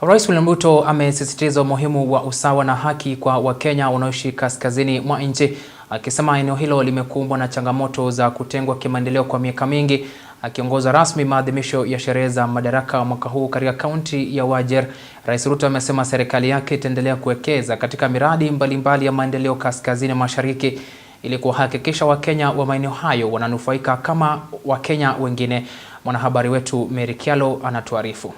Rais William Ruto amesisitiza umuhimu wa usawa na haki kwa Wakenya wanaoishi kaskazini mwa nchi, akisema eneo hilo limekumbwa na changamoto za kutengwa kimaendeleo kwa miaka mingi. Akiongoza rasmi maadhimisho ya sherehe za madaraka mwaka huu katika kaunti ya Wajir, Rais Ruto amesema serikali yake itaendelea kuwekeza katika miradi mbalimbali ya maendeleo kaskazini mashariki ili kuhakikisha Wakenya wa maeneo hayo wananufaika kama Wakenya wengine. Mwanahabari wetu Mary Kyalo anatuarifu.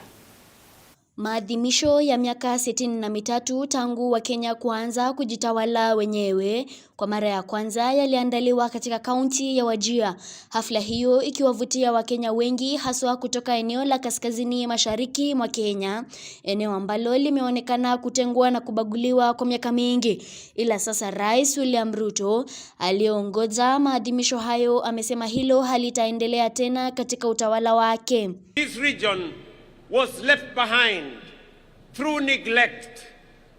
Maadhimisho ya miaka 63 tangu Wakenya kuanza kujitawala wenyewe kwa mara ya kwanza yaliandaliwa katika kaunti ya Wajir. Hafla hiyo ikiwavutia Wakenya wengi haswa kutoka eneo la kaskazini mashariki mwa Kenya, eneo ambalo limeonekana kutengwa na kubaguliwa kwa miaka mingi. Ila sasa Rais William Ruto aliyeongoza maadhimisho hayo amesema hilo halitaendelea tena katika utawala wake. This region was left behind through neglect,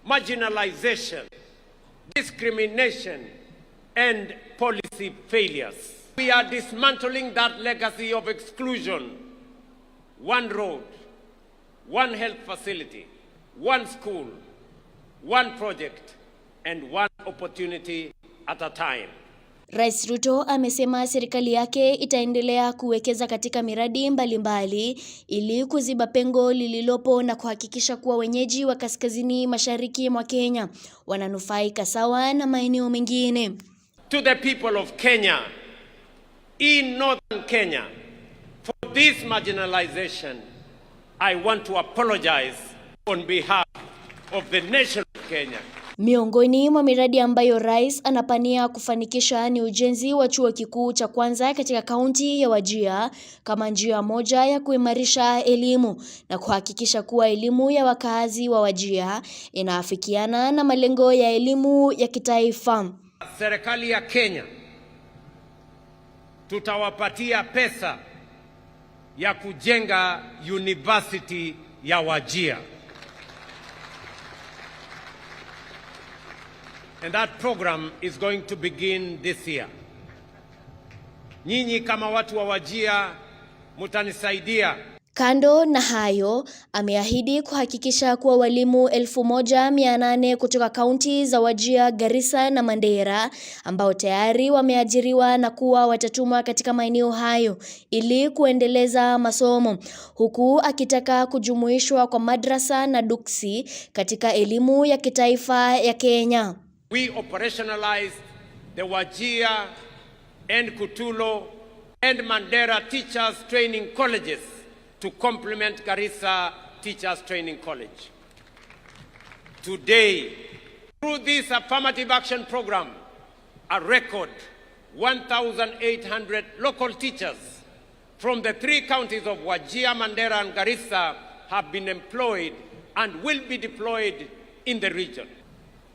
marginalization, discrimination, and policy failures. We are dismantling that legacy of exclusion. One road, one health facility, one school, one project, and one opportunity at a time. Rais Ruto amesema serikali yake itaendelea kuwekeza katika miradi mbalimbali ili kuziba pengo lililopo na kuhakikisha kuwa wenyeji wa kaskazini mashariki mwa Kenya wananufaika sawa na maeneo mengine. To the people of Kenya, in northern Kenya, for this marginalization, I want to apologize on behalf of the nation of Kenya. Miongoni mwa miradi ambayo rais anapania kufanikisha ni ujenzi wa chuo kikuu cha kwanza katika kaunti ya Wajir kama njia moja ya kuimarisha elimu na kuhakikisha kuwa elimu ya wakazi wa Wajir inaafikiana na malengo ya elimu ya kitaifa. Serikali ya Kenya tutawapatia pesa ya kujenga university ya Wajir. And that program is going to begin this year. Nyinyi kama watu wa Wajir mutanisaidia. Kando na hayo, ameahidi kuhakikisha kuwa walimu 1800 kutoka kaunti za Wajir, Garissa na Mandera ambao tayari wameajiriwa na kuwa watatumwa katika maeneo hayo ili kuendeleza masomo, huku akitaka kujumuishwa kwa madrasa na duksi katika elimu ya kitaifa ya Kenya. We operationalized the Wajir and Kutulo and Mandera Teachers Training Colleges to complement Garissa Teachers Training College. Today, through this affirmative action program, a record 1,800 local teachers from the 3 counties of Wajir, Mandera and Garissa have been employed and will be deployed in the region.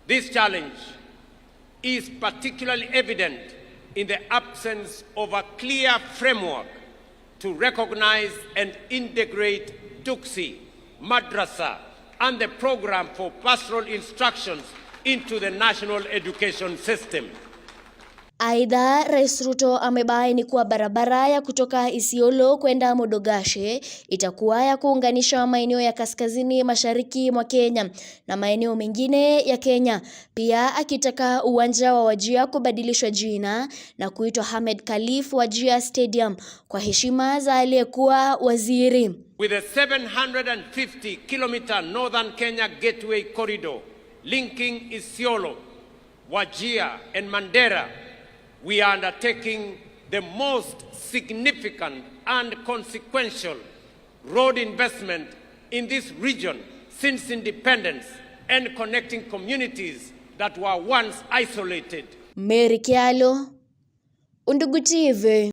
This challenge is particularly evident in the absence of a clear framework to recognize and integrate Duksi, Madrasa, and the program for pastoral instructions into the national education system. Aidha, Rais Ruto amebaini kuwa barabara ya kutoka Isiolo kwenda Modogashe itakuwa ya kuunganisha maeneo ya kaskazini mashariki mwa Kenya na maeneo mengine ya Kenya. Pia akitaka uwanja wa Wajir kubadilishwa jina na kuitwa Hamed Khalif Wajir Stadium kwa heshima za aliyekuwa waziri. With a 750-kilometer northern Kenya gateway corridor linking Isiolo, Wajir and Mandera, we are undertaking the most significant and consequential road investment in this region since independence and connecting communities that were once isolated. Mary Kyalo, Undugu TV.